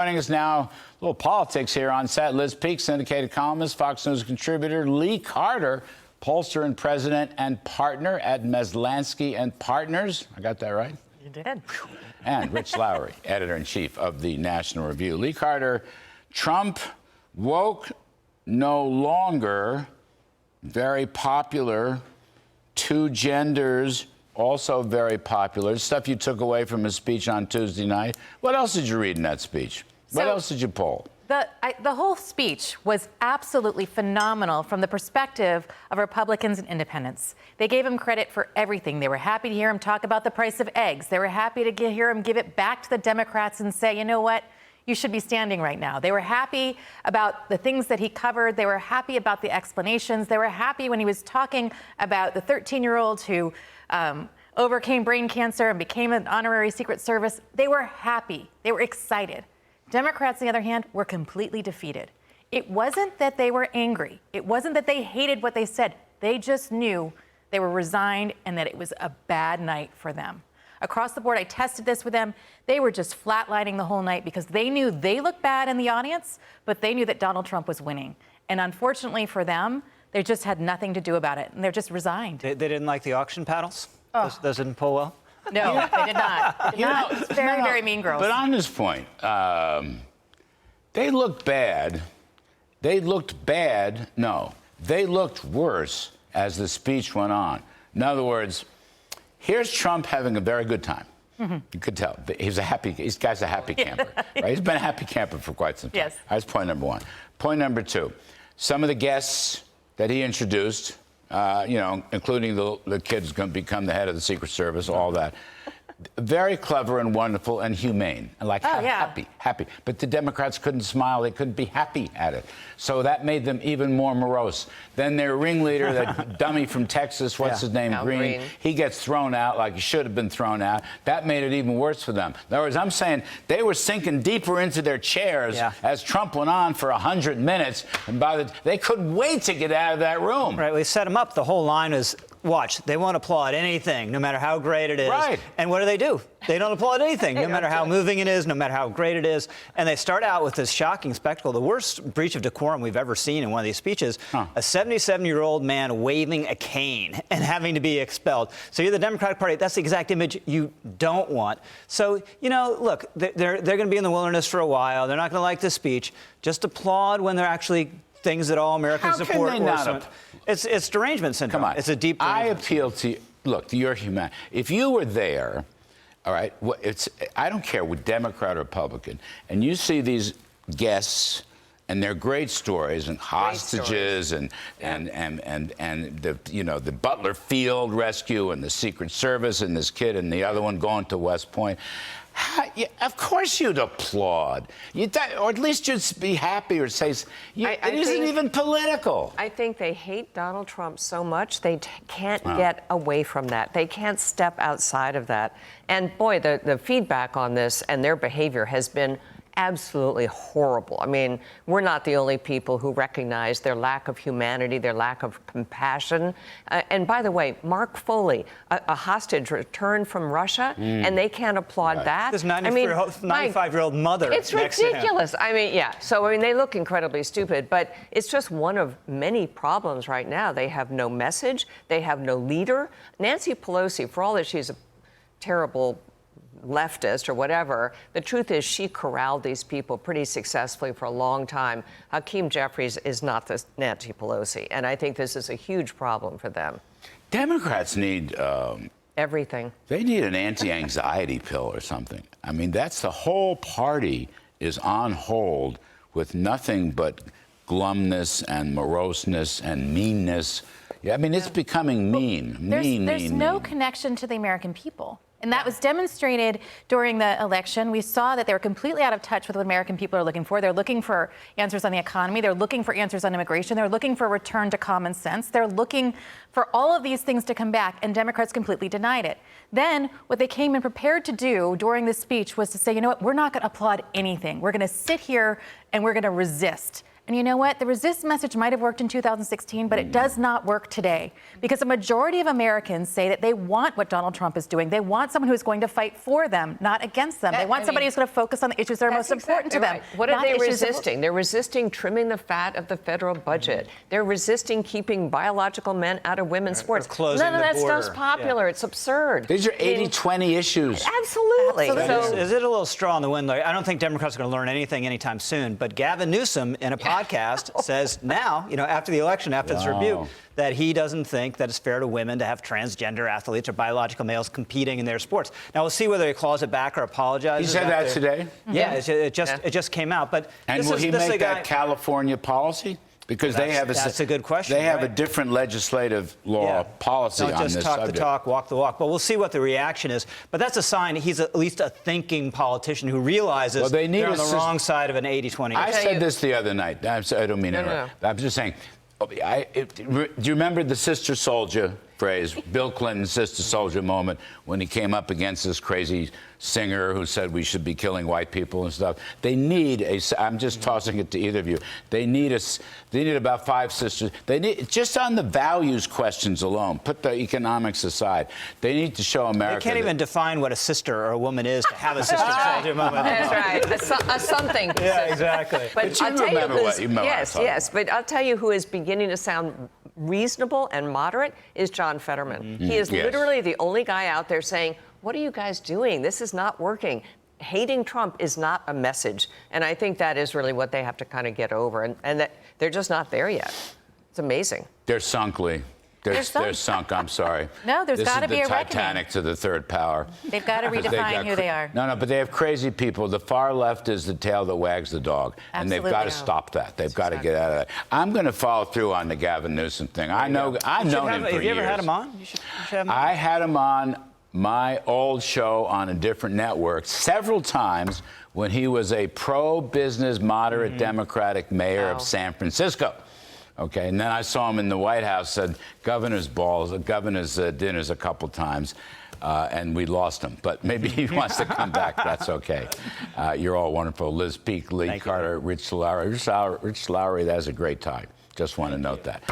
Joining us now, a little politics here on set. Liz Peek, syndicated columnist, Fox News contributor. Lee Carter, pollster and president and partner at Meslansky and Partners. I got that right? You did. And Rich Lowry, editor-in-chief of the National Review. Lee Carter, Trump woke, no longer very popular. Two genders, also very popular. Stuff you took away from his speech on Tuesday night. What else did you read in that speech? What else did you poll? The whole speech was absolutely phenomenal from the perspective of Republicans and independents. They gave him credit for everything. They were happy to hear him talk about the price of eggs. They were happy to hear him give it back to the Democrats and say, you know what, you should be standing right now. They were happy about the things that he covered. They were happy about the explanations. They were happy when he was talking about the 13-year-old who overcame brain cancer and became an honorary Secret Service. They were happy. They were excited. Democrats, on the other hand, were completely defeated. It wasn't that they were angry. It wasn't that they hated what they said. They just knew they were resigned and that it was a bad night for them. Across the board, I tested this with them. They were just flatlining the whole night because they knew they looked bad in the audience, but they knew that Donald Trump was winning. And unfortunately for them, they just had nothing to do about it, and they're just resigned. They didn't like the auction paddles? Oh. Those didn't pull well? No, they did not. They did not. It's very, very mean girls. But on this point, they looked bad. They looked bad. No, they looked worse as the speech went on. In other words, here's Trump having a very good time. Mm-hmm. You could tell. He's a happy. This guy's a happy camper, right? He's been a happy camper for quite some time. Yes. That's point number one. Point number two, some of the guests that he introduced, including the kid's going to become the head of the Secret Service, all that. Very clever and wonderful and humane. And happy. But the Democrats couldn't smile. They couldn't be happy at it. So that made them even more morose. Then their ringleader, that dummy from Texas, what's his name? Green. He gets thrown out like he should have been thrown out. That made it even worse for them. In other words, I'm saying they were sinking deeper into their chairs as Trump went on for 100 minutes. And they couldn't wait to get out of that room. Right. We set him up. The whole line is, watch, they won't applaud anything, no matter how great it is. Right. And what do? They don't applaud anything, no matter how moving it is, no matter how great it is. And they start out with this shocking spectacle, the worst breach of decorum we've ever seen in one of these speeches, a 77-year-old man waving a cane and having to be expelled. So you're the Democratic Party. That's the exact image you don't want. So, look, they're going to be in the wilderness for a while. They're not going to like this speech. Just applaud when they're actually things that all Americans support. It's derangement syndrome. Come on. It's a deep derangement. I appeal to you. Look, you're human. If you were there, all right, I don't care what Democrat or Republican, and you see these guests and their great stories and hostages and the Butler Field rescue and the Secret Service and this kid and the other one going to West Point. Of course you'd applaud. Or at least you'd be happy or say, it isn't even political. I think they hate Donald Trump so much they can't get away from that. They can't step outside of that. And boy, the feedback on this and their behavior has been absolutely horrible. I mean, we're not the only people who recognize their lack of humanity, their lack of compassion. And by the way, Mark Foley, a hostage returned from Russia, and they can't applaud that. This 95-year-old mother. It's ridiculous. I mean, So, they look incredibly stupid, but it's just one of many problems right now. They have no message. They have no leader. Nancy Pelosi, for all that she's a terrible leftist or whatever, the truth is she corralled these people pretty successfully for a long time. Hakeem Jeffries is not the Nancy Pelosi, and I think this is a huge problem for them. Democrats need everything. They need an anti-anxiety pill or something. I mean, that's the whole party is on hold with nothing but glumness and moroseness and meanness. I mean, it's becoming mean. There's no connection to the American people. And that was demonstrated during the election. We saw that they were completely out of touch with what American people are looking for. They're looking for answers on the economy. They're looking for answers on immigration. They're looking for a return to common sense. They're looking for all of these things to come back, and Democrats completely denied it. Then what they came in prepared to do during this speech was to say, you know what, we're not going to applaud anything. We're going to sit here and we're going to resist. And you know what? The resist message might have worked in 2016, but it does not work today because a majority of Americans say that they want what Donald Trump is doing. They want someone who's going to fight for them, not against them. They want somebody who's going to focus on the issues that are most important to them. Right. What are they resisting? They're resisting trimming the fat of the federal budget. They're resisting keeping biological men out of women's sports. Closing None of that the border. stuff's popular. It's absurd. These are 80-20 issues. Absolutely. Absolutely. Is it a little straw in the wind? I don't think Democrats are going to learn anything anytime soon. But Gavin Newsom, in a podcast, says now, after the election, after this rebuke, that he doesn't think that it's fair to women to have transgender athletes or biological males competing in their sports. Now we'll see whether he claws it back or apologizes. He said that today. Yeah, it just came out. But And will he make that California policy? Because that's a good question. They have a different legislative law policy on this subject. Don't just talk the talk, walk the walk. But we'll see what the reaction is. But that's a sign he's at least a thinking politician who realizes they're on the wrong side of an 80-20. I said this the other night. I don't mean to interrupt. I'm just saying. Do you remember the sister soldier phrase, Bill Clinton's sister soldier moment, when he came up against this crazy singer who said we should be killing white people and stuff? They need I'm just tossing it to either of you. They need about 5 sisters. They need, just on the values questions alone, put the economics aside, they need to show America. They can't even define what a sister or a woman is to have a sister soldier moment. That's right. A something. Yeah, exactly. But you remember what you remember. Yes. But I'll tell you who is beginning to sound reasonable and moderate is John Fetterman. He is literally the only guy out there saying, what are you guys doing? This is not working. Hating Trump is not a message. And I think that is really what they have to kind of get over. And that they're just not there yet. It's amazing. They're sunk, Lee. They're sunk. I'm sorry. No, there's got to be a reckoning. This is the Titanic to the third power. They've got to redefine who they are. No, but they have crazy people. The far left is the tail that wags the dog. And they've got to stop that. They've got to get out of that. I'm going to follow through on the Gavin Newsom thing. I've known him for years. Have you ever had him on? You should have him on. I had him on my old show on a different network several times when he was a pro-business, moderate Democratic mayor of San Francisco. Okay, and then I saw him in the White House at governor's dinners a couple times, and we lost him. But maybe he wants to come back. That's okay. You're all wonderful. Liz Peek, Lee, Carter, Rich Lowry. Rich Lowry, that's a great tie. Just want to note that.